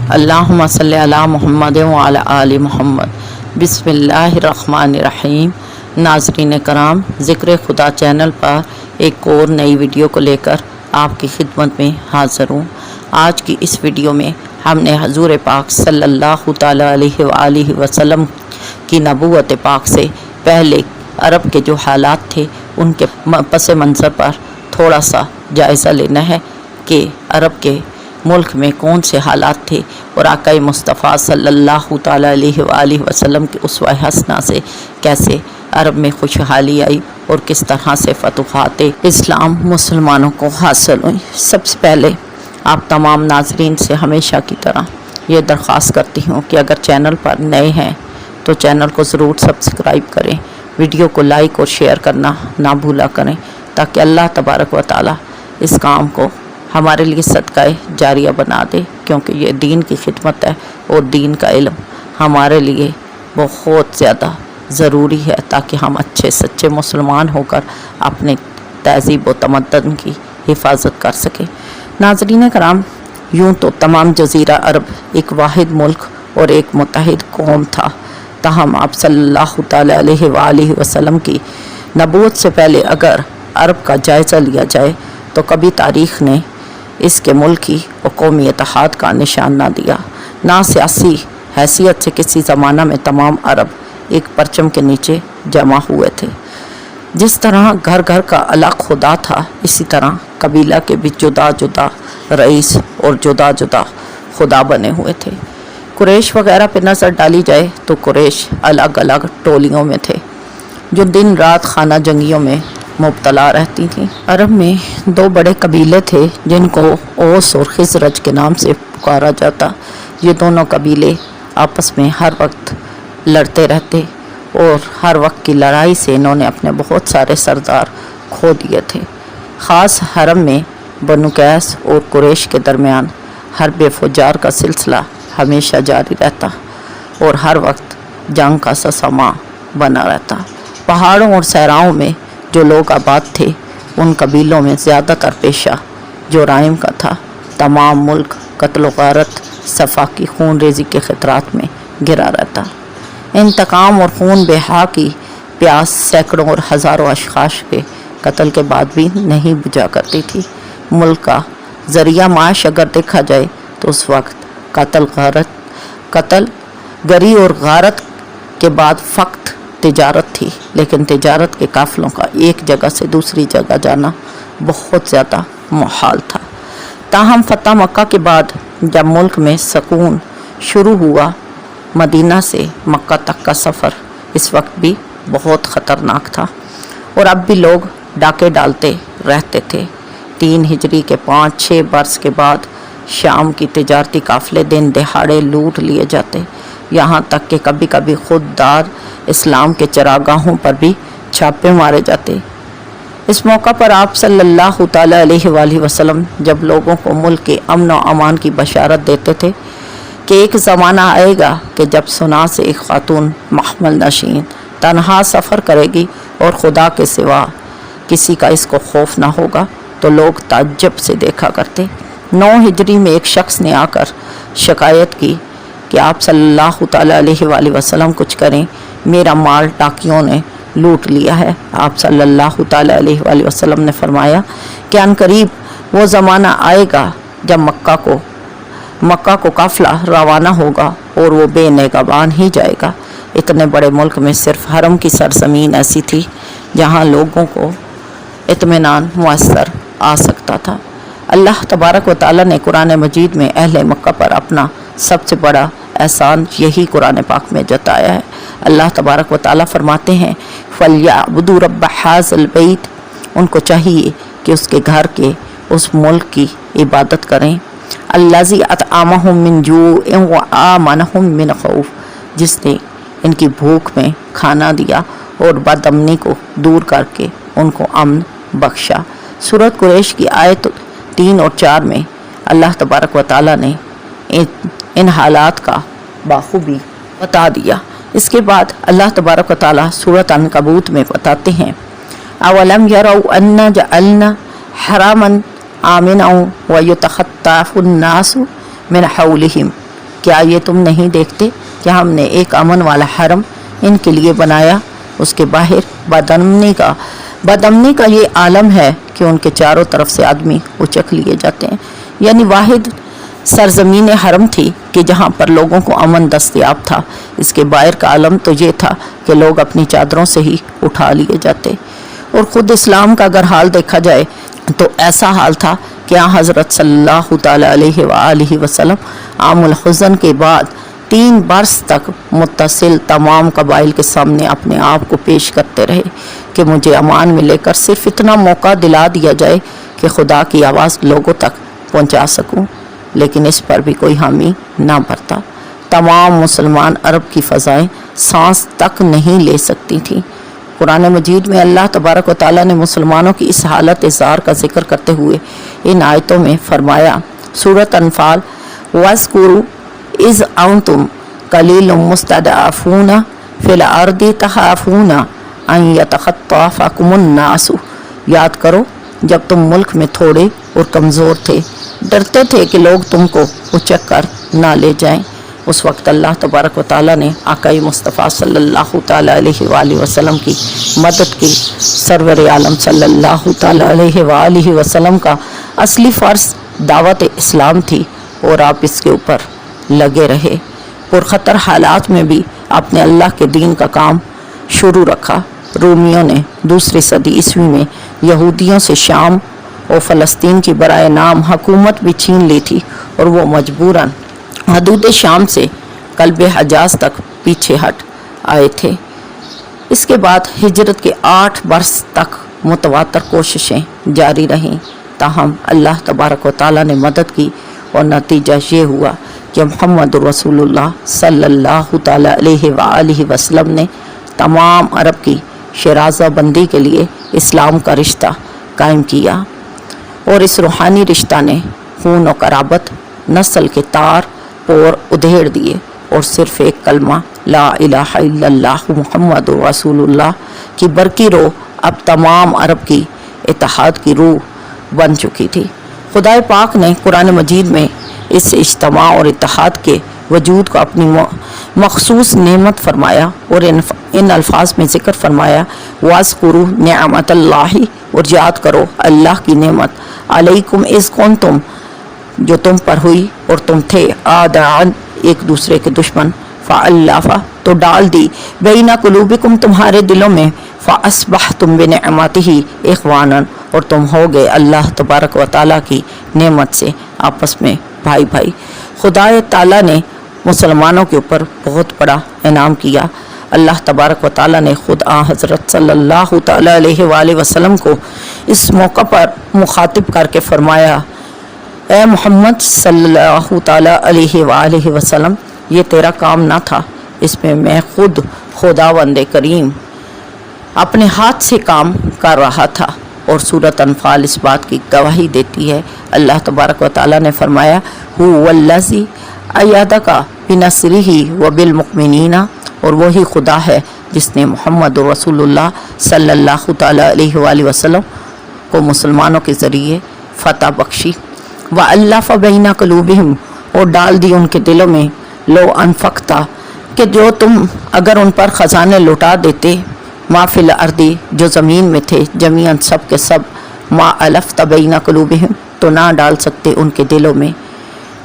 अल्लाहुम्मा सल्ली अला मुहम्मद व अला आलि मुहम्मद। बिस्मिल्लाहिर्रहमानिर्रहीम। नाज़रीन कराम, ज़िक्र खुदा चैनल पर एक और नई वीडियो को लेकर आपकी खिदमत में हाज़िर हूँ। आज की इस वीडियो में हमने हजूर पाक सल्लल्लाहु ताला अलैहि वसल्लम की नबूवत पाक से पहले अरब के जो हालात थे उनके पस मंज़र पर थोड़ा सा जायज़ा लेना है कि अरब के मुल्क में कौन से हालात थे और आक़ाए मुस्तफ़ा सल्लल्लाहु ताला अलैहि वसल्लम की उसवा हसना से कैसे अरब में खुशहाली आई और किस तरह से फतुहात इस्लाम मुसलमानों को हासिल हुई। सबसे पहले आप तमाम नाजरीन से हमेशा की तरह ये दरख्वास्त करती हूँ कि अगर चैनल पर नए हैं तो चैनल को ज़रूर सब्सक्राइब करें, वीडियो को लाइक और शेयर करना ना भूला करें, ताकि अल्लाह तबारक व तआला इस काम को हमारे लिए सदकाए जारिया बना दे, क्योंकि ये दीन की खिदमत है और दीन का इल्म हमारे लिए बहुत ज़्यादा ज़रूरी है, ताकि हम अच्छे सच्चे मुसलमान होकर अपने तहज़ीब व तमद्दन की हिफाजत कर सकें। नाज़रीन कराम, यूँ तो तमाम जज़ीरा अरब एक वाहिद मुल्क और एक मुत्तहिद कौम था, ताहम आप सल्लल्लाहु ताला अलैहि वसल्लम की नबूवत से पहले अगर अरब का जायज़ा लिया जाए तो कभी तारीख़ ने इसके मुल्की और कौमी इत्तेहाद का निशान ना दिया। ना सियासी हैसियत से किसी ज़माना में तमाम अरब एक परचम के नीचे जमा हुए थे। जिस तरह घर घर का अलग खुदा था, इसी तरह कबीला के भी जुदा जुदा रईस और जुदा जुदा खुदा बने हुए थे। कुरैश वगैरह पे नज़र डाली जाए तो कुरैश अलग अलग टोलियों में थे जो दिन रात खाना जंगियों में मुब्तला रहती थीं। अरब में दो बड़े कबीले थे जिनको ओस और खिज़रज के नाम से पुकारा जाता। ये दोनों कबीले आपस में हर वक्त लड़ते रहते और हर वक्त की लड़ाई से इन्होंने अपने बहुत सारे सरदार खो दिए थे। ख़ास हरम में बनु कैस और कुरैश के दरमियान हर्ब फुजार का सिलसिला हमेशा जारी रहता और हर वक्त जंग का समा बना रहता। पहाड़ों और सहराओं में जो लोग आबाद थे उन कबीलों में ज़्यादातर पेशा जुराइम का था। तमाम मुल्क कत्ल गारत, सफाकी, खून रेजी के खतरात में गिरा रहता। इंतकाम और खून बेहा की प्यास सैकड़ों और हज़ारों अशख़ास के कत्ल के बाद भी नहीं बुझा करती थी। मुल्क का ज़रिया माश अगर देखा जाए तो उस वक्त कत्ल गरी और गारत के बाद फ़क्त तिजारत थी, लेकिन तिजारत के काफ़िलों का एक जगह से दूसरी जगह जाना बहुत ज़्यादा मुहाल था। ताहम फ़तह मक्का के बाद जब मुल्क में सुकून शुरू हुआ, मदीना से मक्का तक का सफ़र इस वक्त भी बहुत ख़तरनाक था और अब भी लोग डाके डालते रहते थे। 3 हिजरी के 5-6 बरस के बाद शाम की तिजारती काफ़िले दिन दहाड़े लूट लिए जाते, यहाँ तक कि कभी कभी खुद दार इस्लाम के चरागाहों पर भी छापे मारे जाते। इस मौका पर आप सल्लल्लाहु ताला अलैहि वसल्लम जब लोगों को मुल्क के अमन व अमान की बशारत देते थे कि एक ज़माना आएगा कि जब सुना से एक खातून महमल नशीन तन्हा सफ़र करेगी और खुदा के सिवा किसी का इसको खौफ ना होगा, तो लोग ताज्जुब से देखा करते। 9 हिजरी में एक शख्स ने आकर शिकायत की कि आप सल्लल्लाहु ताला अलैहि वसल्लम कुछ करें, मेरा माल टाकियों ने लूट लिया है। आप सल्लल्लाहु ताला अलैहि वसल्लम ने फरमाया कि अनकरीब वो ज़माना आएगा जब मक्का को काफ़िला रवाना होगा और वो बेनगाबान ही जाएगा। इतने बड़े मुल्क में सिर्फ हरम की सरजमीन ऐसी थी जहाँ लोगों को इत्मीनान मुयस्सर आ सकता था। अल्लाह तबारक व तआला ने कुरान मजीद में अहले मक्का पर अपना सबसे बड़ा एहसान यही कुरान पाक में जताया है। अल्लाह तबारक व तआला फरमाते हैं, फल्यअबुदू रब्ब हाज़िल बैत, उनको चाहिए कि उसके घर के उस मुल्क की इबादत करें। अल्लज़ी अतअमहुम मिन जूइन व आमनहुम मिन खौफ, जिसने इनकी भूख में खाना दिया और बदअमनी को दूर करके उनको अमन बख्शा। सूरत कुरैश की आयत 3 और 4 में अल्लाह तबारक व तआला ने इन हालात का बाखूबी बता दिया। इसके बाद अल्लाह तबारक व तआला सूरत अनकबूत में बताते हैं, अवलम यरौ अन्ना जअलना हरामन आमिना व यतखत्तफुन नासु मिन हौलिहिम کیا یہ تم نہیں دیکھتے کہ ہم نے ایک امن والا حرم ان کے لیے بنایا، اس کے باہر بدامنی کا یہ عالم ہے کہ ان کے چاروں طرف سے آدمی اچک لیے جاتے ہیں۔ یعنی واحد سرزمین حرم تھی کہ جہاں پر لوگوں کو امن دستیاب تھا۔ اس کے باہر کا عالم تو یہ تھا کہ لوگ اپنی چادروں سے ہی اٹھا لیے جاتے۔ اور خود اسلام کا اگر حال دیکھا جائے تو ایسا حال تھا کہ حضرت صلی اللہ تعالیٰ علیہ وآلہ وسلم عام الحزن کے بعد 3 برس تک متصل تمام قبائل کے سامنے اپنے آپ کو پیش کرتے رہے کہ مجھے امان میں لے کر صرف اتنا موقع دلا دیا جائے کہ خدا کی آواز لوگوں تک پہنچا سکوں، لیکن اس پر بھی کوئی حامی نہ بھرتا۔ تمام مسلمان عرب کی فضائیں سانس تک نہیں لے سکتی تھیں۔ قرآن مجید میں اللہ تبارک و تعالیٰ نے مسلمانوں کی اس حالت زار کا ذکر کرتے ہوئے ان آیتوں میں فرمایا، سورۃ انفال، وَاذْكُرُوا اِذْ أَنْتُمْ قَلِيلٌ مُسْتَضْعَفُونَ فِي الْأَرْضِ تَخَافُونَ أَنْ يَتَخَطَّفَكُمُ النَّاسُ، یاد کرو جب تم ملک میں تھوڑے اور کمزور تھے، ڈرتے تھے کہ لوگ تم کو اچک کر نہ لے جائیں۔ اس وقت اللہ تبارک و تعالیٰ نے آقائی مصطفیٰ صلی اللہ تعالیٰ علیہ وآلہ وسلم کی مدد کی۔ سرور عالم صلی اللہ تعالیٰ علیہ وآلہ وسلم کا اصلی فرض دعوت اسلام تھی اور آپ اس کے اوپر لگے رہے۔ پرخطر حالات میں بھی آپ نے اللہ کے دین کا کام شروع رکھا۔ رومیوں نے 2 صدی عیسوی میں یہودیوں سے شام اور فلسطین کی برائے نام حکومت بھی چھین لی تھی اور وہ مجبوراً حدود شام سے قلب حجاز تک پیچھے ہٹ آئے تھے۔ اس کے بعد ہجرت کے 8 برس تک متواتر کوششیں جاری رہیں، تاہم اللہ تبارک و تعالیٰ نے مدد کی اور نتیجہ یہ ہوا کہ محمد رسول اللہ صلی اللہ تعالیٰ علیہ وآلہ وسلم نے تمام عرب کی شرازہ بندی کے لیے اسلام کا رشتہ قائم کیا، اور اس روحانی رشتہ نے خون و قرابت، نسل کے تار پور ادھیڑ دیے، اور صرف ایک کلمہ لا الہ الا اللہ محمد رسول اللہ کی برقی روح اب تمام عرب کی اتحاد کی روح بن چکی تھی۔ خدائے پاک نے قرآن مجید میں اس اجتماع اور اتحاد کے وجود کو اپنی مخصوص نعمت فرمایا اور ان الفاظ میں ذکر فرمایا، وَاذْكُرُوا نِعْمَتَ اللَّهِ، اور یاد کرو اللہ کی نعمت، علیکم اذ کنتم، جو تم پر ہوئی اور تم تھے آدعاً، ایک دوسرے کے دشمن، فَأَلَّفَ، تو ڈال دی، بین قلوبکم، تمہارے دلوں میں، فَأَصْبَحْتُمْ بِنِعْمَتِهِ إِخْوَانًا، اور تم ہو گئے اللہ تبارک و تعالیٰ کی نعمت سے آپس میں بھائی بھائی۔ خدا تعالیٰ نے مسلمانوں کے اوپر بہت بڑا انعام کیا۔ اللہ تبارک و تعالیٰ نے خود حضرت صلی اللہ تعالیٰ علیہ وآلہ وسلم کو اس موقع پر مخاطب کر کے فرمایا، اے محمد صلی اللہ تعالیٰ علیہ وآلہ وسلم، یہ تیرا کام نہ تھا، اس میں میں خود خداوند کریم اپنے ہاتھ سے کام کر رہا تھا۔ اور سورۃ انفال اس بات کی گواہی دیتی ہے۔ اللہ تبارک و تعالیٰ نے فرمایا، هُوَ الَّذِي أَيَّدَكَ بِنَصْرِهِ وَبِالْمُؤْمِنِينَ، اور وہی خدا ہے جس نے محمد رسول اللہ صلی اللہ تعالیٰ علیہ وآلہ وسلم کو مسلمانوں کے ذریعے فتح بخشی۔ وَأَلَّفَ بَيْنَ قُلُوبِهِمْ، اور ڈال دی ان کے دلوں میں، لو انفقتا، کہ جو تم اگر ان پر خزانے لوٹا دیتے، ما فی الارض، جو زمین میں تھے، جمیعاً سب کے سب، ما الفت بین قلوبہم، تو نہ ڈال سکتے ان کے دلوں میں،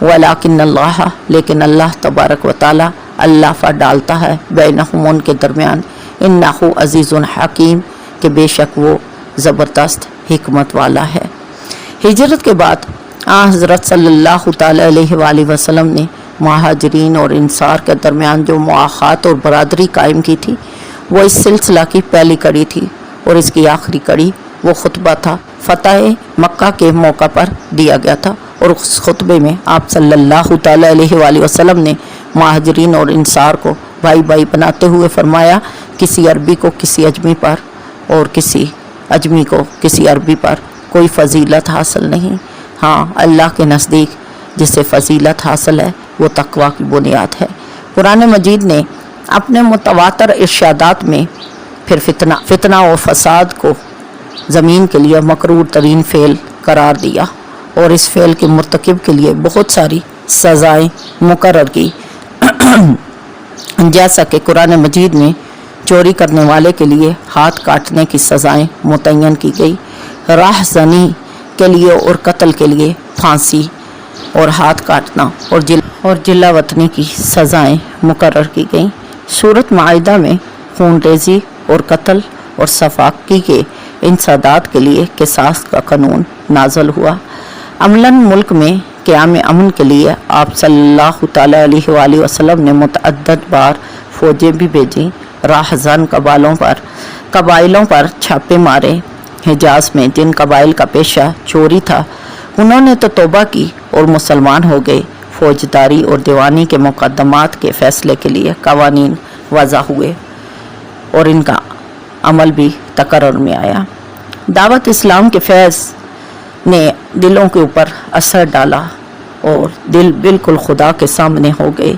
ولیکن اللہ، لیکن اللہ تبارک و تعالی اللہ ڈالتا ہے بینہم، ان کے درمیان، انہ عزیز حکیم، کہ بے شک وہ زبردست حکمت والا ہے۔ ہجرت کے بعد حضرت صلی اللہ تعالی علیہ وآلہ وسلم نے مہاجرین اور انصار کے درمیان جو مواخات اور برادری قائم کی تھی، وہ اس سلسلہ کی پہلی کڑی تھی، اور اس کی آخری کڑی وہ خطبہ تھا فتح مکہ کے موقع پر دیا گیا تھا، اور اس خطبے میں آپ صلی اللہ تعالی علیہ وآلہ وسلم نے مہاجرین اور انصار کو بھائی بھائی بناتے ہوئے فرمایا، کسی عربی کو کسی اجمی پر اور کسی اجمی کو کسی عربی پر کوئی فضیلت حاصل نہیں، ہاں اللہ کے نزدیک جسے فضیلت حاصل ہے وہ تقوی کی بنیاد ہے۔ قرآن مجید نے اپنے متواتر ارشادات میں پھر فتنہ و فساد کو زمین کے لیے مکروہ ترین فعل قرار دیا، اور اس فعل کے مرتکب کے لیے بہت ساری सज़ाएं मुकर्रर की। जैसा कि कुरान मजीद में चोरी करने वाले के लिए हाथ काटने की सज़ाएं मुतय्यन की गई, राहज़नी के लिए और कत्ल के लिए फांसी और हाथ काटना और जिल्ला वतनी की सज़ाएं मुकर्रर की गई। सूरत माइदा में खून रेज़ी और कत्ल और सफाकी के इंसदाद के लिए किसास का कानून नाजल हुआ। अमलन मुल्क में क़याम अमन के लिए आप सल्लल्लाहु तआला अलैहि वसल्लम ने मुतअद्दिद बार फ़ौजें भी भेजीं। राहज़न कबाइलों पर छापे मारे। हिजाज में जिन कबाइल का पेशा चोरी था उन्होंने तो तौबा की और मुसलमान हो गए। फौजदारी और दीवानी के मुकदमात के फैसले के लिए कवानीन वज़ा हुए और इनका अमल भी तकर्रुर में आया। दावत इस्लाम के फैज़ ने दिलों के ऊपर असर डाला और दिल बिल्कुल खुदा के सामने हो गए,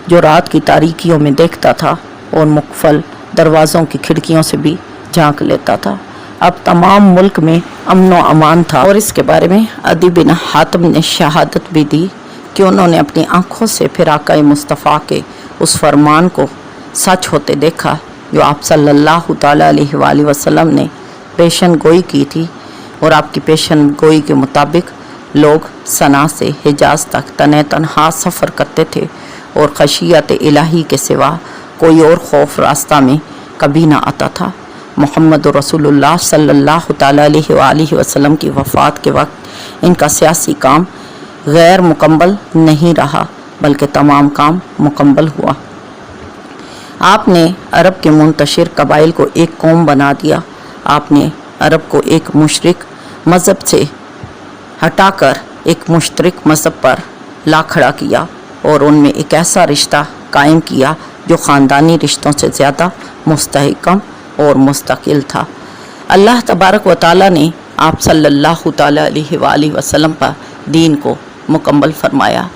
जो रात की तारीकियों में देखता था और मुक़फ़ल दरवाज़ों की खिड़कियों से भी झांक लेता था। अब तमाम मुल्क में अमन व अमान था और इसके बारे में अदी बिन हातिम ने शहादत भी दी कि उन्होंने अपनी आँखों से फिर आक़ाए मुस्तफ़ा के उस फरमान को सच होते देखा जो आप सल्लल्लाहु तआला अलैहि वसल्लम ने पेशन गोई की थी। और आपकी पेशन गोई के मुताबिक लोग सना से हिजाज तक तने तनहा सफ़र करते थे और खशियत इलाही के सिवा कोई और खौफ रास्ता में कभी ना आता था। मोहम्मद रसूलुल्लाह सल्लल्लाहु तआला अलैहि वसल्लम की वफ़ात के वक्त इनका सियासी काम गैर मुकम्मल नहीं रहा, बल्कि तमाम काम मुकम्मल हुआ। आपने अरब के मुंतशिर कबाइल को एक कौम बना दिया। आपने अरब को एक मुशरिक मज़हब से हटाकर एक मुश्तरक मज़हब पर ला खड़ा किया और उनमें एक ऐसा रिश्ता कायम किया जो ख़ानदानी रिश्तों से ज़्यादा मुस्तहकम और मुस्तकिल था। अल्लाह तबारक व तआला ने आप सल्लल्लाहु तआला अलैहि वसल्लम पर दीन को मुकम्मल फरमाया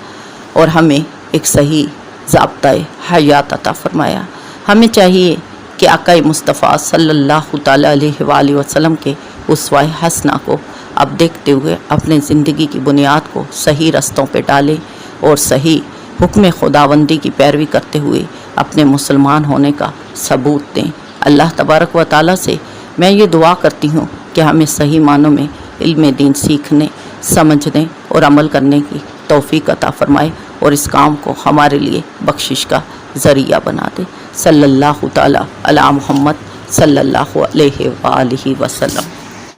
और हमें एक सही ज़ाब्ता-ए हयात अता फरमाया। हमें चाहिए कि आक़ाए मुस्तफ़ा सल्लल्लाहु तआला अलैहि वसल्लम के उसवाए हसना को अब देखते हुए अपने ज़िंदगी की बुनियाद को सही रस्तों पे डालें और सही हुक्म खुदावंदी की पैरवी करते हुए अपने मुसलमान होने का सबूत दें। अल्लाह तबारक व तआला से मैं ये दुआ करती हूँ कि हमें सही मानों में इल्म दीन सीखने, समझने और अमल करने की तौफीक अता फरमाए और इस काम को हमारे लिए बख्शिश का ज़रिया बना दे। सल्लल्लाहु तआला अला मुहम्मद सल्लल्लाहु अलैहि वसल्लम।